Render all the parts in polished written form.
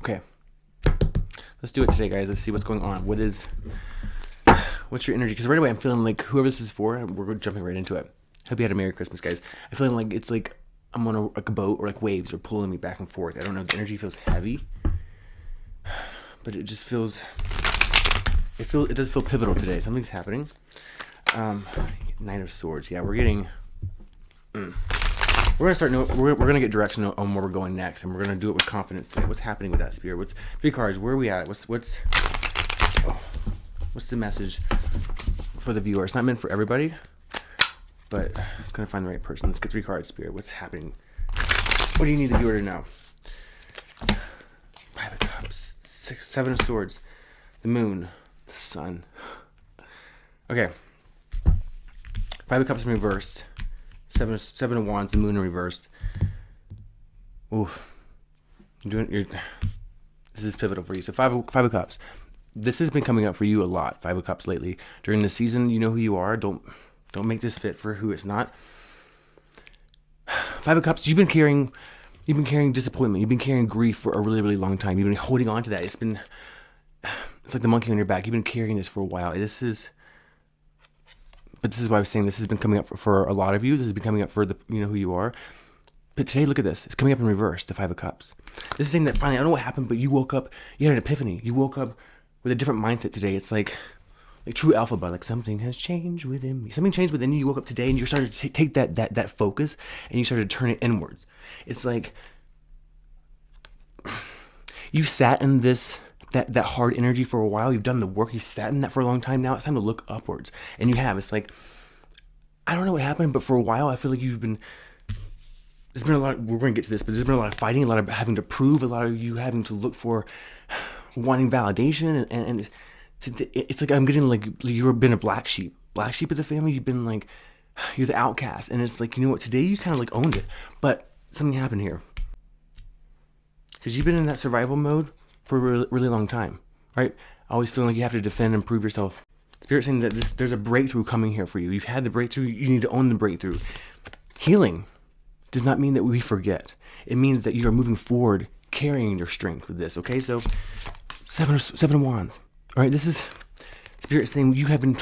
Okay, let's do it today, guys. Let's see what's going on. What's your energy? Because right away I'm feeling like whoever this is for, we're jumping right into it. Hope you had a Merry Christmas, guys. I'm feeling like it's like I'm on like a boat, or like waves are pulling me back and forth. I don't know. The energy feels heavy, but it just feels. It does feel pivotal today. Something's happening. Knight of Swords. Yeah, we're getting. We're gonna start. We're gonna get direction on where we're going next, and we're gonna do it with confidence today. What's happening with that, Spirit? What's 3 cards? Where are we at? What's the message for the viewer? It's not meant for everybody, but it's gonna find the right person. Let's get 3 cards, Spirit. What's happening? What do you need the viewer to know? 5 of Cups, 7 of Swords, the Moon, the Sun. Okay. 5 of Cups in reversed. Seven of Wands, the Moon in reversed. Oof. This is pivotal for you. So five of Cups. This has been coming up for you a lot. 5 of Cups lately. During the season, you know who you are. Don't make this fit for who it's not. 5 of Cups. You've been carrying disappointment. You've been carrying grief for a really, really long time. You've been holding on to that. It's like the monkey on your back. You've been carrying this for a while. But this is why I was saying this has been coming up for a lot of you. This has been coming up for you know who you are. But today, look at this. It's coming up in reverse, the 5 of Cups. This is saying that finally, I don't know what happened, but you woke up, you had an epiphany. You woke up with a different mindset today. It's like true alpha, but like something has changed within me. Something changed within you. You woke up today and you started to take that focus and you started to turn it inwards. It's like you sat in that hard energy for a while. You've done the work. You sat in that for a long time. Now it's time to look upwards. And you have. It's like, I don't know what happened, but for a while, I feel like there's been a lot, we're going to get to this, but there's been a lot of fighting, a lot of having to prove, a lot of you having to look for wanting validation. And it's like, I'm getting like, you've been a black sheep of the family. You've been like, you're the outcast. And it's like, you know what, today you kind of like owned it, but something happened here. Because you've been in that survival mode for a really, really long time, right? Always feeling like you have to defend and prove yourself. Spirit saying that there's a breakthrough coming here for you. You've had the breakthrough. You need to own the breakthrough. Healing does not mean that we forget. It means that you are moving forward, carrying your strength with this. Okay, so seven of Wands. All right, this is Spirit saying you've been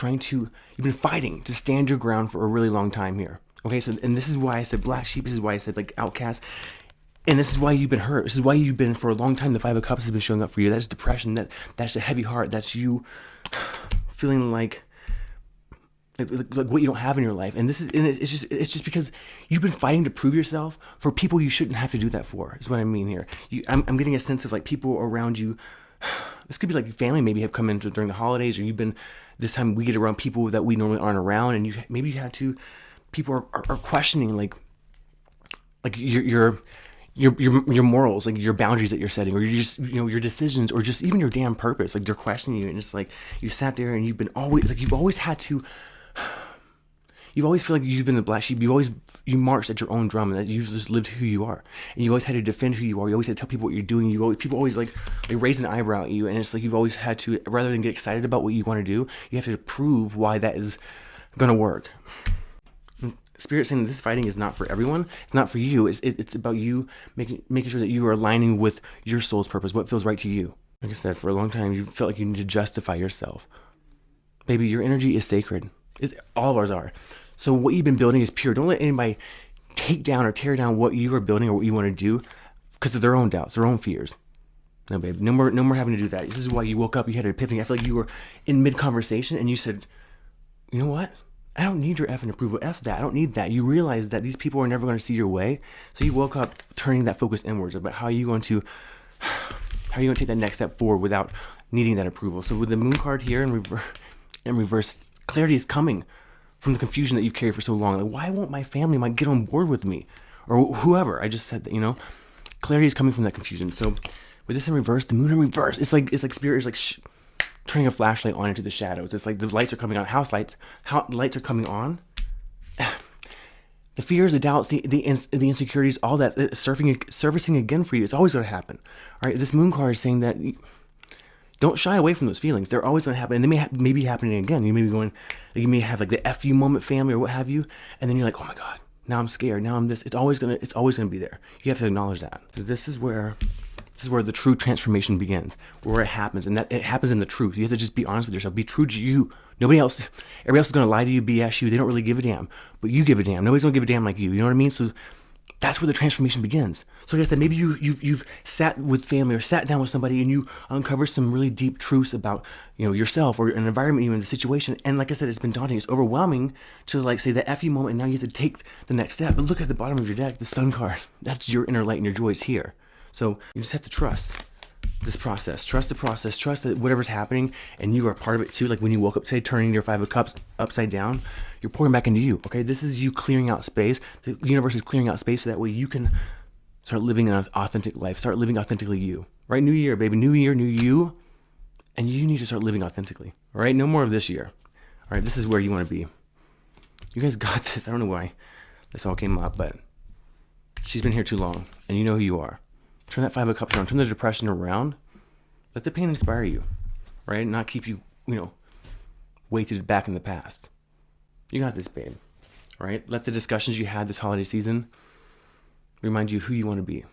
fighting to stand your ground for a really long time here. Okay, so and this is why I said black sheep. This is why I said like outcast. And this is why you've been hurt. This is why you've been, for a long time, the 5 of Cups has been showing up for you. That's depression. That's a heavy heart. That's you feeling like what you don't have in your life. And it's just because you've been fighting to prove yourself for people you shouldn't have to do that for, is what I mean here. I'm getting a sense of like people around you. This could be like family maybe have come in during the holidays, or you've been, this time we get around people that we normally aren't around. And maybe you had to, people are questioning like your morals, like your boundaries that you're setting, or your decisions, or just even your damn purpose. Like they're questioning you, and it's like you sat there and you've always feel like you've been the black sheep. You marched at your own drum, and that you've just lived who you are, and you always had to defend who you are. You always had to tell people what you're doing. People always like raise an eyebrow at you, and it's like you've always had to, rather than get excited about what you want to do, you have to prove why that is gonna work. Spirit saying this fighting is not for everyone. It's not for you. It's about you making sure that you are aligning with your soul's purpose, what feels right to you. Like I said, for a long time, you felt like you need to justify yourself. Baby, your energy is sacred. All of ours are. So what you've been building is pure. Don't let anybody take down or tear down what you are building or what you want to do because of their own doubts, their own fears. No, babe, no more having to do that. This is why you woke up, you had an epiphany. I feel like you were in mid-conversation and you said, you know what? I don't need your effing approval. F that. I don't need that. You realize that these people are never going to see your way. So you woke up turning that focus inwards about how are you going to take that next step forward without needing that approval. So with the Moon card here in reverse, clarity is coming from the confusion that you've carried for so long. Like, why won't my family get on board with me? Or whoever. I just said that, clarity is coming from that confusion. So with this in reverse, the Moon in reverse, it's like Spirit is like turning a flashlight on into the shadows. It's like the lights are coming on. Lights are coming on. The fears, the doubts, the insecurities, all that surfacing again for you. It's always going to happen. All right, this Moon card is saying that don't shy away from those feelings. They're always going to happen, and they may be happening again. You may be going, you may have like the F you moment, family, or what have you, and then you're like, oh my God, now I'm scared. Now I'm this. It's always gonna be there. You have to acknowledge that, because this is where This is where the true transformation begins, where it happens, and that it happens in the truth. You have to just be honest with yourself. Be true to you. Nobody else, everybody else is going to lie to you, BS you. They don't really give a damn, but you give a damn. Nobody's going to give a damn like you. You know what I mean? So that's where the transformation begins. So like I said, maybe you've sat with family or sat down with somebody and you uncover some really deep truths about, yourself or an environment, the situation. And like I said, it's been daunting. It's overwhelming to like say the F you moment, and now you have to take the next step. But look at the bottom of your deck, the Sun card. That's your inner light and your joy is here. So you just have to trust this process. Trust the process. Trust that whatever's happening and you are part of it too. Like when you woke up today, turning your 5 of Cups upside down, you're pouring back into you. Okay, this is you clearing out space. The universe is clearing out space so that way you can start living an authentic life. Start living authentically you. Right? New year, baby. New year, new you. And you need to start living authentically. All right? No more of this year. All right? This is where you want to be. You guys got this. I don't know why this all came up, but she's been here too long, and you know who you are. Turn that 5 of Cups around. Turn the depression around. Let the pain inspire you, right? Not keep you, weighted back in the past. You got this, babe. All right? Let the discussions you had this holiday season remind you who you want to be.